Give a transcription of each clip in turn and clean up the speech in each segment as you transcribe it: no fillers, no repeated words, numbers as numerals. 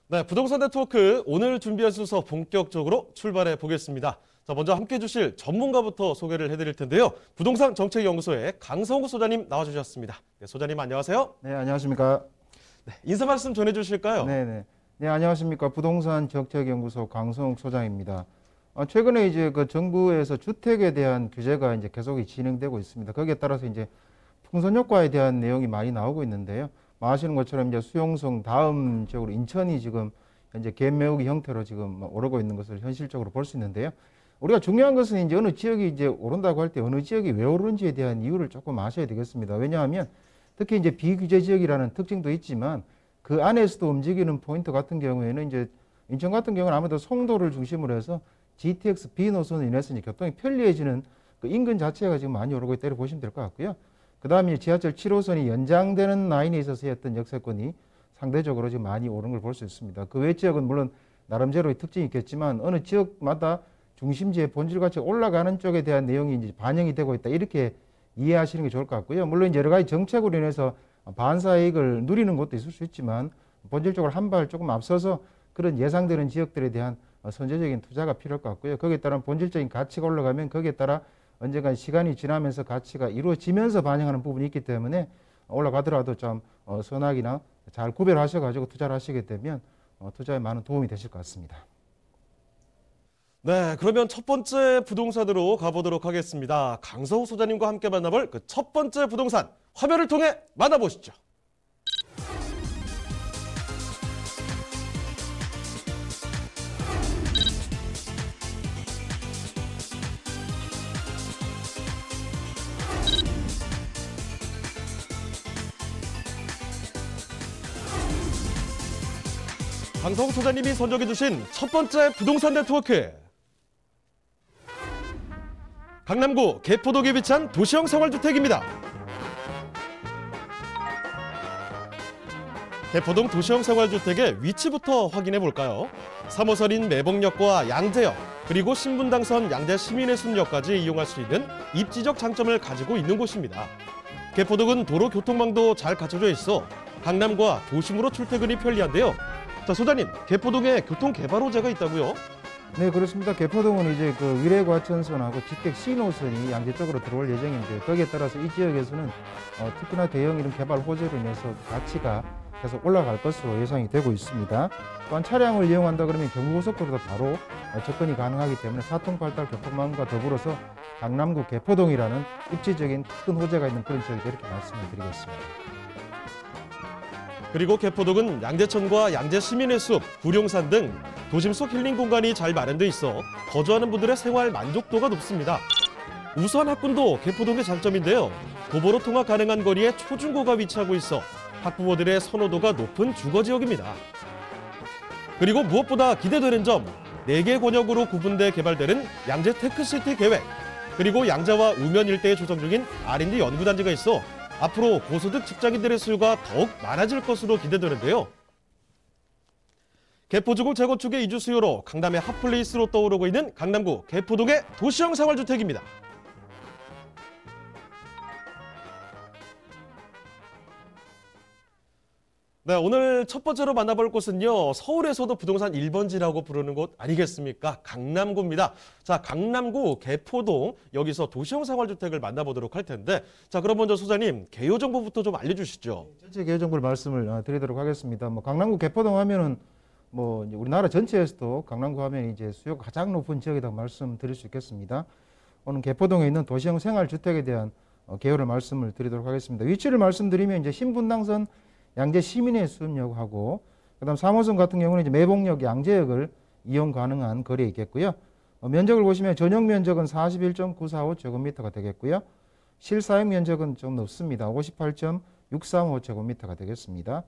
네, 부동산 네트워크 오늘 준비한 순서 본격적으로 출발해 보겠습니다. 자, 먼저 함께 해주실 전문가부터 소개를 해드릴 텐데요. 부동산 정책연구소의 강성우 소장님 나와주셨습니다. 네, 소장님 안녕하세요. 네, 안녕하십니까. 네, 인사 말씀 전해주실까요? 네, 안녕하십니까. 부동산 정책연구소 강성욱 소장입니다. 최근에 이제 그 정부에서 주택에 대한 규제가 이제 계속 진행되고 있습니다. 거기에 따라서 이제 풍선 효과에 대한 내용이 많이 나오고 있는데요. 아시는 것처럼 이제 수용성 다음 지역으로 인천이 지금 현재 갭매우기 형태로 지금 오르고 있는 것을 현실적으로 볼 수 있는데요. 우리가 중요한 것은 이제 어느 지역이 이제 오른다고 할 때 어느 지역이 왜 오르는지에 대한 이유를 조금 아셔야 되겠습니다. 왜냐하면 특히 이제 비규제 지역이라는 특징도 있지만 그 안에서도 움직이는 포인트 같은 경우에는 이제 인천 같은 경우는 아무래도 송도를 중심으로 해서 GTX B 노선으로 인해서 이제 교통이 편리해지는 그 인근 자체가 지금 많이 오르고 있다고 보시면 될 것 같고요. 그 다음에 지하철 7호선이 연장되는 라인에 있어서의 어떤 역세권이 상대적으로 지금 많이 오른 걸 볼 수 있습니다. 그 외 지역은 물론 나름대로의 특징이 있겠지만 어느 지역마다 중심지의 본질 가치가 올라가는 쪽에 대한 내용이 이제 반영이 되고 있다. 이렇게 이해하시는 게 좋을 것 같고요. 물론 이제 여러 가지 정책으로 인해서 반사이익을 누리는 것도 있을 수 있지만 본질적으로 한 발 조금 앞서서 그런 예상되는 지역들에 대한 선제적인 투자가 필요할 것 같고요. 거기에 따른 본질적인 가치가 올라가면 거기에 따라 언젠가 시간이 지나면서 가치가 이루어지면서 반영하는 부분이 있기 때문에 올라가더라도 좀 선악이나 잘 구별하셔가지고 투자를 하시게 되면 투자에 많은 도움이 되실 것 같습니다. 네, 그러면 첫 번째 부동산으로 가보도록 하겠습니다. 강성우 소장님과 함께 만나볼 그 첫 번째 부동산 화면을 통해 만나보시죠. 강성우 소장님이 선정해 주신 첫 번째 부동산 네트워크. 강남구 개포동에 위치한 도시형 생활주택입니다. 개포동 도시형 생활주택의 위치부터 확인해 볼까요? 3호선인 매봉역과 양재역, 그리고 신분당선 양재시민회숲역까지 이용할 수 있는 입지적 장점을 가지고 있는 곳입니다. 개포동은 도로 교통망도 잘 갖춰져 있어 강남과 도심으로 출퇴근이 편리한데요. 자, 소장님, 개포동에 교통개발호재가 있다고요? 네, 그렇습니다. 개포동은 이제 그 위례과천선하고 직객 C노선이 양재 쪽으로 들어올 예정인데 거기에 따라서 이 지역에서는 특히나 대형 이런 개발 호재로 인해서 가치가 계속 올라갈 것으로 예상이 되고 있습니다. 또한 차량을 이용한다 그러면 경부고속도로도 바로 접근이 가능하기 때문에 사통팔달 교통망과 더불어서 강남구 개포동이라는 입지적인 큰 호재가 있는 그런 지역이다 이렇게 말씀을 드리겠습니다. 그리고 개포동은 양재천과 양재시민회숲, 구룡산 등 도심 속 힐링 공간이 잘 마련돼 있어 거주하는 분들의 생활 만족도가 높습니다. 우수한 학군도 개포동의 장점인데요. 도보로 통학 가능한 거리에 초중고가 위치하고 있어 학부모들의 선호도가 높은 주거지역입니다. 그리고 무엇보다 기대되는 점, 4개 권역으로 구분돼 개발되는 양재 테크시티 계획, 그리고 양재와 우면 일대에 조성 중인 R&D 연구단지가 있어 앞으로 고소득 직장인들의 수요가 더욱 많아질 것으로 기대되는데요. 개포주공 재건축의 이주 수요로 강남의 핫플레이스로 떠오르고 있는 강남구 개포동의 도시형 생활주택입니다. 네, 오늘 첫 번째로 만나볼 곳은요, 서울에서도 부동산 1번지라고 부르는 곳 아니겠습니까? 강남구입니다. 자, 강남구 개포동, 여기서 도시형 생활주택을 만나보도록 할 텐데, 자, 그럼 먼저 소장님, 개요 정보부터 좀 알려주시죠. 전체 개요 정보를 말씀을 드리도록 하겠습니다. 강남구 개포동 하면은 이제 우리나라 전체에서도 강남구 하면 이제 수요가 가장 높은 지역이라고 말씀드릴 수 있겠습니다. 오늘 개포동에 있는 도시형 생활주택에 대한 개요를 말씀을 드리도록 하겠습니다. 위치를 말씀드리면 이제 신분당선 양재 시민회숲역하고 그다음 3호선 같은 경우는 이제 매봉역 양재역을 이용 가능한 거리에 있겠고요. 면적을 보시면 전용 면적은 41.945제곱미터가 되겠고요. 실사용 면적은 좀 높습니다. 58.635제곱미터가 되겠습니다.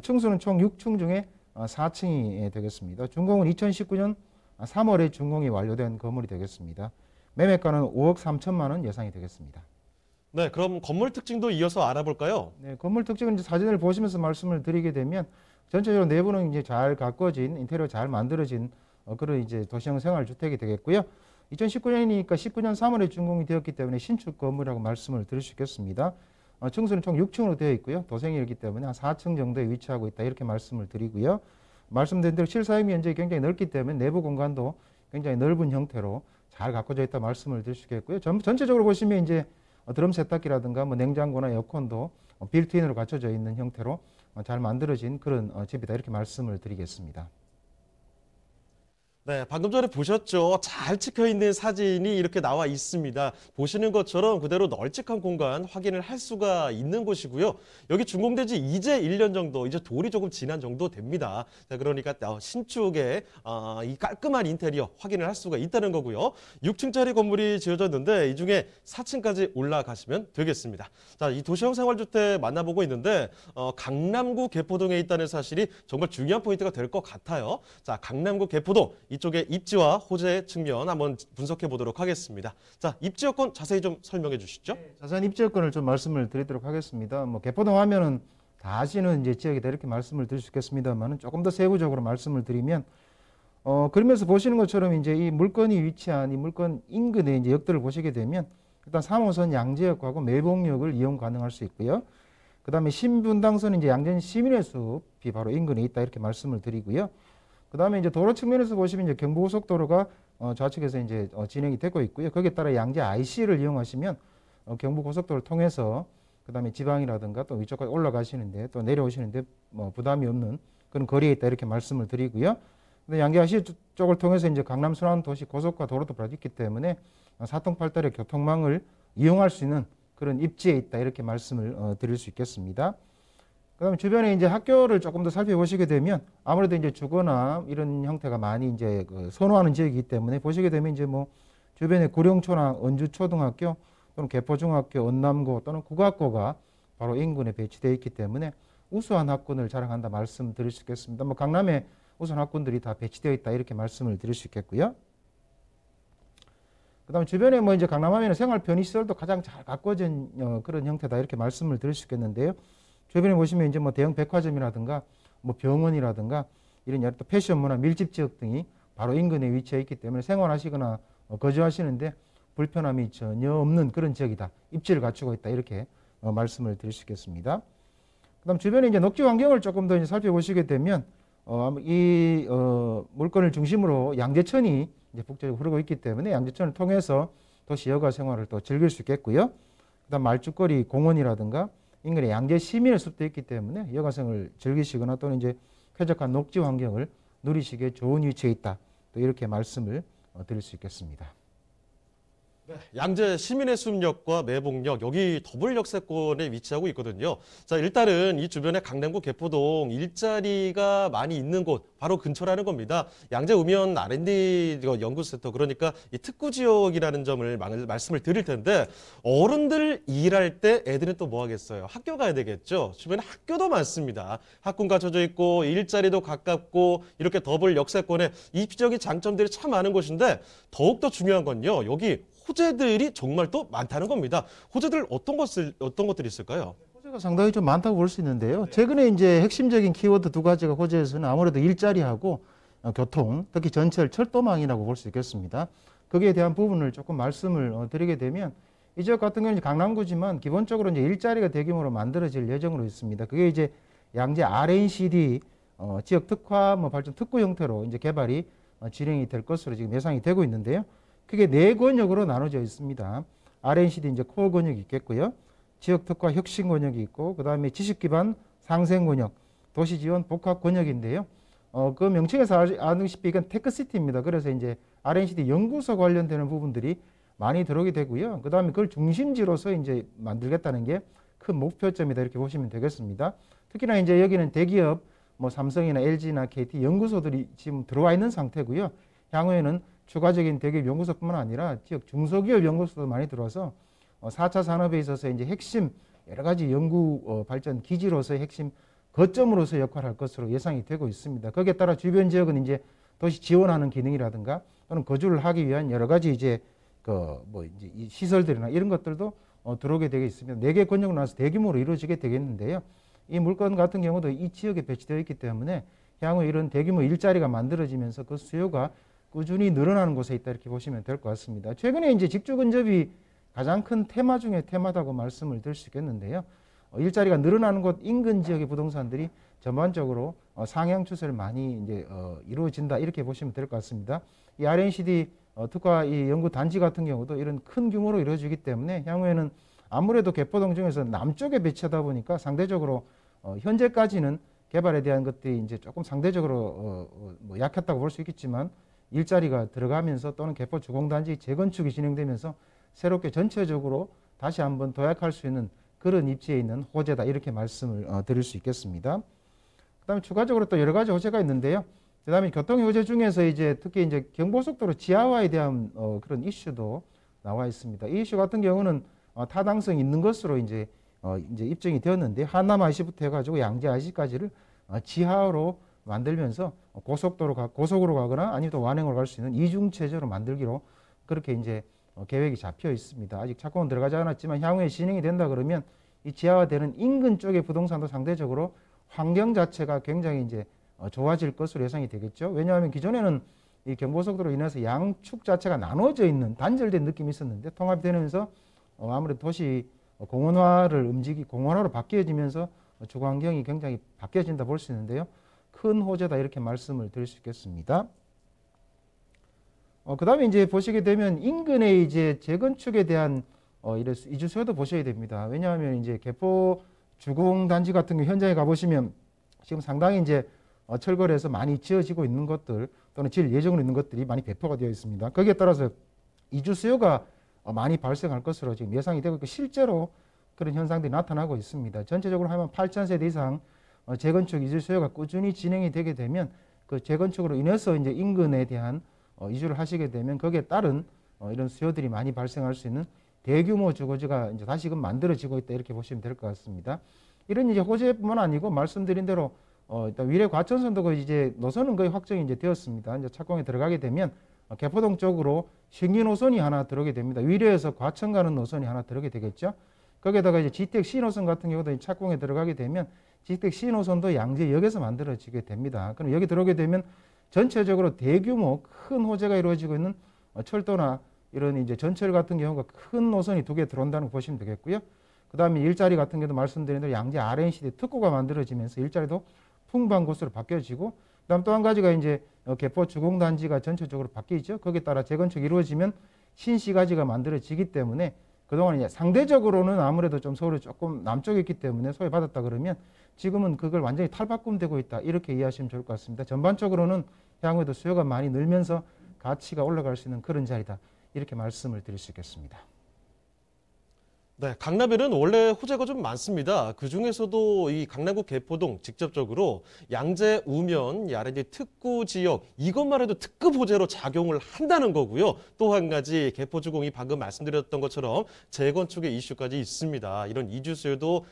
층수는 총 6층 중에 4층이 되겠습니다. 준공은 2019년 3월에 준공이 완료된 건물이 되겠습니다. 매매가는 5억 3천만 원 예상이 되겠습니다. 네, 그럼 건물 특징도 이어서 알아볼까요? 네, 건물 특징은 이제 사진을 보시면서 말씀을 드리게 되면 전체적으로 내부는 이제 잘 가꿔진 인테리어 잘 만들어진 그런 이제 도시형 생활주택이 되겠고요. 2019년이니까 19년 3월에 준공이 되었기 때문에 신축 건물이라고 말씀을 드릴 수 있겠습니다. 층수는 총 6층으로 되어 있고요. 도생이기 때문에 한 4층 정도에 위치하고 있다 이렇게 말씀을 드리고요. 말씀드린 대로 실사용 면적이 굉장히 넓기 때문에 내부 공간도 굉장히 넓은 형태로 잘 가꿔져 있다 말씀을 드릴 수 있겠고요. 전체적으로 보시면 이제 드럼 세탁기라든가 뭐 냉장고나 에어컨도 빌트인으로 갖춰져 있는 형태로 잘 만들어진 그런 집이다 이렇게 말씀을 드리겠습니다. 네, 방금 전에 보셨죠? 잘 찍혀 있는 사진이 이렇게 나와 있습니다. 보시는 것처럼 그대로 널찍한 공간 확인을 할 수가 있는 곳이고요. 여기 준공된 지 이제 1년 정도, 이제 돌이 조금 지난 정도 됩니다. 자, 그러니까 신축의 이 깔끔한 인테리어 확인을 할 수가 있다는 거고요. 6층짜리 건물이 지어졌는데 이 중에 4층까지 올라가시면 되겠습니다. 자, 이 도시형 생활주택 만나보고 있는데 강남구 개포동에 있다는 사실이 정말 중요한 포인트가 될 것 같아요. 자, 강남구 개포동. 이쪽의 입지와 호재 측면 한번 분석해 보도록 하겠습니다. 자, 입지 여건 자세히 좀 설명해 주시죠. 네, 자세한 입지 여건을 좀 말씀을 드리도록 하겠습니다. 뭐 개포동 하면은 다 아시는 이제 지역이다 이렇게 말씀을 드릴 수 있겠습니다만은 조금 더 세부적으로 말씀을 드리면 그러면서 보시는 것처럼 이제 이 물건이 위치한 이 물건 인근의 이제 역들을 보시게 되면 일단 3호선 양재역하고 매봉역을 이용 가능할 수 있고요. 그다음에 신분당선 이제 양전 시민의 숲이 바로 인근에 있다 이렇게 말씀을 드리고요. 그다음에 이제 도로 측면에서 보시면 이제 경부고속도로가 좌측에서 이제 진행이 되고 있고요. 거기에 따라 양재 IC를 이용하시면 경부고속도로를 통해서 그다음에 지방이라든가 또 위쪽까지 올라가시는데 또 내려오시는데 뭐 부담이 없는 그런 거리에 있다 이렇게 말씀을 드리고요. 근데 양재 IC 쪽을 통해서 이제 강남 순환도시 고속과 도로도 바로 있기 때문에 사통팔달의 교통망을 이용할 수 있는 그런 입지에 있다 이렇게 말씀을 드릴 수 있겠습니다. 그다음에 주변에 이제 학교를 조금 더 살펴보시게 되면 아무래도 이제 주거나 이런 형태가 많이 이제 선호하는 지역이기 때문에 보시게 되면 이제 뭐 주변에 구룡초나 언주초등학교 또는 개포중학교, 언남고 또는 국악고가 바로 인근에 배치되어 있기 때문에 우수한 학군을 자랑한다 말씀드릴 수 있겠습니다. 뭐 강남에 우수한 학군들이 다 배치되어 있다 이렇게 말씀을 드릴 수 있겠고요. 그다음에 주변에 뭐 이제 강남 하면 생활 편의시설도 가장 잘 가꿔진 그런 형태다 이렇게 말씀을 드릴 수 있겠는데요. 주변에 보시면 이제 뭐 대형 백화점이라든가 뭐 병원이라든가 이런 여러 또 패션 문화 밀집 지역 등이 바로 인근에 위치해 있기 때문에 생활하시거나 거주하시는데 불편함이 전혀 없는 그런 지역이다. 입지를 갖추고 있다. 이렇게 말씀을 드릴 수 있겠습니다. 그다음 주변에 이제 녹지 환경을 조금 더 이제 살펴보시게 되면 이 물건을 중심으로 양재천이 이제 북쪽에 흐르고 있기 때문에 양재천을 통해서 도시 여가 생활을 또 즐길 수 있겠고요. 그다음 말죽거리 공원이라든가 인근에 양재 시민의 숲도 있기 때문에 여가생을 즐기시거나 또는 이제 쾌적한 녹지 환경을 누리시기에 좋은 위치에 있다. 또 이렇게 말씀을 드릴 수 있겠습니다. 네, 양재 시민의 숲역과 매봉역 여기 더블 역세권에 위치하고 있거든요. 자, 일단은 이 주변에 강남구 개포동 일자리가 많이 있는 곳 바로 근처라는 겁니다. 양재 우면 R&D 연구센터 그러니까 이 특구 지역이라는 점을 말씀을 드릴 텐데 어른들 일할 때 애들은 또 뭐 하겠어요? 학교 가야 되겠죠. 주변에 학교도 많습니다. 학군 갖춰져 있고 일자리도 가깝고 이렇게 더블 역세권에 입지적인 장점들이 참 많은 곳인데 더욱더 중요한 건요. 여기 호재들이 정말 또 많다는 겁니다. 호재들 어떤 것들이 있을까요? 호재가 상당히 좀 많다고 볼 수 있는데요. 최근에 이제 핵심적인 키워드 두 가지가 호재에서는 아무래도 일자리하고 교통, 특히 전철, 철도망이라고 볼 수 있겠습니다. 거기에 대한 부분을 조금 말씀을 드리게 되면 이 지역 같은 경우는 강남구지만 기본적으로 이제 일자리가 대규모로 만들어질 예정으로 있습니다. 그게 이제 양재 R&CD 지역 특화 발전 특구 형태로 이제 개발이 진행이 될 것으로 지금 예상이 되고 있는데요. 크게 네 권역으로 나눠져 있습니다. R&CD 이제 코어 권역이 있겠고요. 지역 특화 혁신 권역이 있고, 그 다음에 지식 기반 상생 권역, 도시 지원 복합 권역인데요. 그 명칭에서 아시다시피 이건 테크시티입니다. 그래서 이제 R&CD 연구소 관련되는 부분들이 많이 들어오게 되고요. 그 다음에 그걸 중심지로서 이제 만들겠다는 게 큰 목표점이다 이렇게 보시면 되겠습니다. 특히나 이제 여기는 대기업, 뭐 삼성이나 LG나 KT 연구소들이 지금 들어와 있는 상태고요. 향후에는 추가적인 대기업 연구소뿐만 아니라 지역 중소기업 연구소도 많이 들어와서 4차 산업에 있어서 이제 핵심 여러 가지 연구 발전 기지로서의 핵심 거점으로서 역할을 할 것으로 예상이 되고 있습니다. 거기에 따라 주변 지역은 이제 도시 지원하는 기능이라든가 또는 거주를 하기 위한 여러 가지 이제 이제 이 시설들이나 이런 것들도 들어오게 되어 있습니다. 4개 권역으로 나와서 대규모로 이루어지게 되겠는데요. 이 물건 같은 경우도 이 지역에 배치되어 있기 때문에 향후 이런 대규모 일자리가 만들어지면서 그 수요가 꾸준히 늘어나는 곳에 있다 이렇게 보시면 될 것 같습니다. 최근에 이제 직주 근접이 가장 큰 테마 중에 테마다고 말씀을 드릴 수 있겠는데요. 일자리가 늘어나는 곳 인근 지역의 부동산들이 전반적으로 상향 추세를 많이 이제 이루어진다 이렇게 보시면 될 것 같습니다. 이 RNCD 특화 이 연구 단지 같은 경우도 이런 큰 규모로 이루어지기 때문에 향후에는 아무래도 개포동 중에서 남쪽에 배치하다 보니까 상대적으로 현재까지는 개발에 대한 것들이 이제 조금 상대적으로 뭐 약했다고 볼 수 있겠지만 일자리가 들어가면서 또는 개포 주공단지 재건축이 진행되면서 새롭게 전체적으로 다시 한번 도약할 수 있는 그런 입지에 있는 호재다 이렇게 말씀을 드릴 수 있겠습니다. 그다음에 추가적으로 또 여러 가지 호재가 있는데요. 그다음에 교통 호재 중에서 이제 특히 이제 경부속도로 지하화에 대한 그런 이슈도 나와 있습니다. 이 이슈 같은 경우는 타당성이 있는 것으로 이제 입증이 되었는데 하남 IC부터 해가지고 양재 IC까지를 지하로 만들면서 고속으로 가거나 아니면 또 완행으로 갈 수 있는 이중 체제로 만들기로 그렇게 이제 계획이 잡혀 있습니다. 아직 착공은 들어가지 않았지만 향후에 진행이 된다 그러면 이 지하화되는 인근 쪽의 부동산도 상대적으로 환경 자체가 굉장히 이제 좋아질 것으로 예상이 되겠죠. 왜냐하면 기존에는 이 경부고속도로 인해서 양축 자체가 나눠져 있는 단절된 느낌이 있었는데 통합되면서 아무래도 도시 공원화로 바뀌어지면서 주거 환경이 굉장히 바뀌어진다 볼 수 있는데요. 큰 호재다 이렇게 말씀을 드릴 수 있겠습니다. 그 다음에 이제 보시게 되면 인근의 이제 재건축에 대한 이주 수요도 보셔야 됩니다. 왜냐하면 이제 개포 주공단지 같은 경우 현장에 가보시면 지금 상당히 이제 철거를 해서 많이 지어지고 있는 것들 또는 지을 예정으로 있는 것들이 많이 배포가 되어 있습니다. 거기에 따라서 이주 수요가 많이 발생할 것으로 지금 예상이 되고 있고 실제로 그런 현상들이 나타나고 있습니다. 전체적으로 하면 8,000세대 이상 재건축 이주 수요가 꾸준히 진행이 되게 되면 그 재건축으로 인해서 이제 인근에 대한 이주를 하시게 되면 거기에 따른 이런 수요들이 많이 발생할 수 있는 대규모 주거지가 이제 다시금 만들어지고 있다 이렇게 보시면 될 것 같습니다. 이런 이제 호재뿐만 아니고 말씀드린 대로 일단 위례 과천선도 이제 노선은 거의 확정이 이제 되었습니다. 이제 착공에 들어가게 되면 개포동 쪽으로 신규 노선이 하나 들어오게 됩니다. 위례에서 과천 가는 노선이 하나 들어오게 되겠죠. 거기에다가 이제 지택 C노선 같은 경우도 착공에 들어가게 되면 지택 C노선도 양재역에서 만들어지게 됩니다. 그럼 여기 들어오게 되면 전체적으로 대규모 큰 호재가 이루어지고 있는 철도나 이런 이제 전철 같은 경우가 큰 노선이 2개 들어온다는 거 보시면 되겠고요. 그 다음에 일자리 같은 경우도 말씀드린 대로 양재 RNCD 특구가 만들어지면서 일자리도 풍부한 곳으로 바뀌어지고, 그 다음 또 한 가지가 이제 개포 주공단지가 전체적으로 바뀌죠. 거기에 따라 재건축이 이루어지면 신시가지가 만들어지기 때문에 그동안 이제 상대적으로는 아무래도 좀 서울이 조금 남쪽에 있기 때문에 소외받았다 그러면 지금은 그걸 완전히 탈바꿈되고 있다 이렇게 이해하시면 좋을 것 같습니다. 전반적으로는 향후에도 수요가 많이 늘면서 가치가 올라갈 수 있는 그런 자리다 이렇게 말씀을 드릴 수 있겠습니다. 네, 강남에는 원래 호재가 좀 많습니다. 그중에서도 이 강남구 개포동 직접적으로 양재, 우면, 야래지 특구 지역 이것만 해도 특급 호재로 작용을 한다는 거고요. 또 한 가지 개포주공이 방금 말씀드렸던 것처럼 재건축의 이슈까지 있습니다. 이런 이주 수요도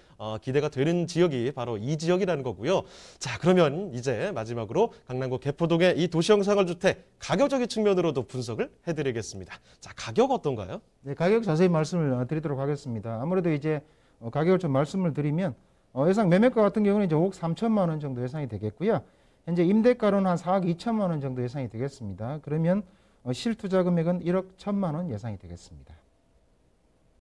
기대가 되는 지역이 바로 이 지역이라는 거고요. 자, 그러면 이제 마지막으로 강남구 개포동의 이 도시형 상업주택 가격적인 측면으로도 분석을 해드리겠습니다. 자, 가격 어떤가요? 네, 가격 자세히 말씀을 드리도록 하겠습니다. 아무래도 이제 가격을 좀 말씀을 드리면 예상 매매가 같은 경우는 이제 5억 3천만 원 정도 예상이 되겠고요. 현재 임대가로는 한 4억 2천만 원 정도 예상이 되겠습니다. 그러면 실투자 금액은 1억 1천만 원 예상이 되겠습니다.